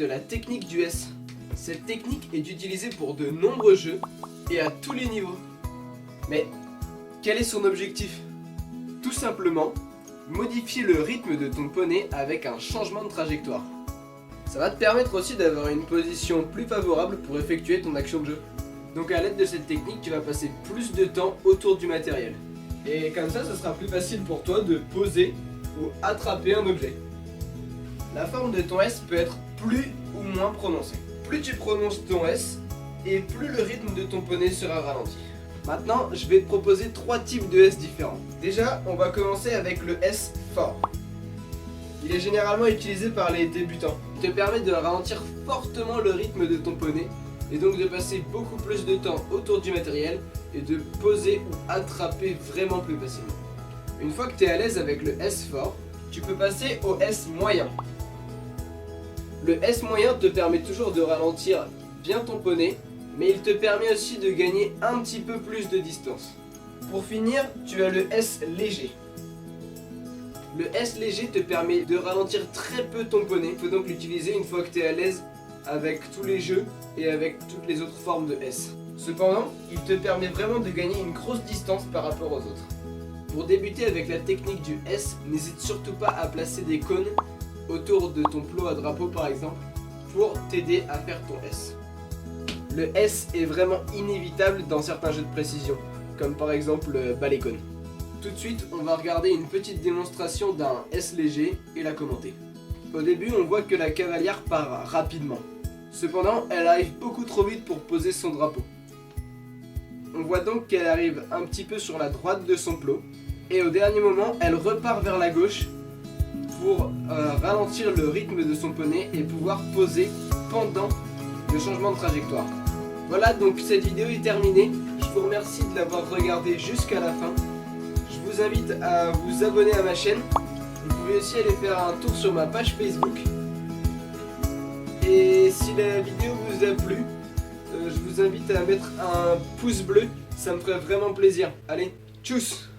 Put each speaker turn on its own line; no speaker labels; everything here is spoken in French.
de la technique du S. Cette technique est utilisée pour de nombreux jeux et à tous les niveaux. Mais quel est son objectif? Tout simplement, modifier le rythme de ton poney avec un changement de trajectoire. Ça va te permettre aussi d'avoir une position plus favorable pour effectuer ton action de jeu. Donc à l'aide de cette technique, tu vas passer plus de temps autour du matériel. Et comme ça sera plus facile pour toi de poser ou attraper un objet. La forme de ton S peut être plus ou moins prononcée. Plus tu prononces ton S, et plus le rythme de ton poney sera ralenti. Maintenant, je vais te proposer 3 types de S différents. Déjà, on va commencer avec le S fort. Il est généralement utilisé par les débutants. Il te permet de ralentir fortement le rythme de ton poney et donc de passer beaucoup plus de temps autour du matériel et de poser ou attraper vraiment plus facilement. Une fois que tu es à l'aise avec le S fort, tu peux passer au S moyen. Le S moyen te permet toujours de ralentir bien ton poney, mais il te permet aussi de gagner un petit peu plus de distance. Pour finir, tu as le S léger. Le S léger te permet de ralentir très peu ton poney. Il faut donc l'utiliser une fois que tu es à l'aise avec tous les jeux et avec toutes les autres formes de S. Cependant, il te permet vraiment de gagner une grosse distance par rapport aux autres. Pour débuter avec la technique du S, n'hésite surtout pas à placer des cônes autour de ton plot à drapeau par exemple pour t'aider à faire ton S. Le S est vraiment inévitable dans certains jeux de précision, comme par exemple le balai cône. Tout de suite, on va regarder une petite démonstration d'un S léger et la commenter. Au début, on voit que la cavalière part rapidement. Cependant, elle arrive beaucoup trop vite pour poser son drapeau. On voit donc qu'elle arrive un petit peu sur la droite de son plot, et au dernier moment, elle repart vers la gauche pour ralentir le rythme de son poney et pouvoir poser pendant le changement de trajectoire. Voilà, donc cette vidéo est terminée. Je vous remercie de l'avoir regardée jusqu'à la fin. Je vous invite à vous abonner à ma chaîne. Vous pouvez aussi aller faire un tour sur ma page Facebook. Et si la vidéo vous a plu, je vous invite à mettre un pouce bleu. Ça me ferait vraiment plaisir. Allez, tchuss!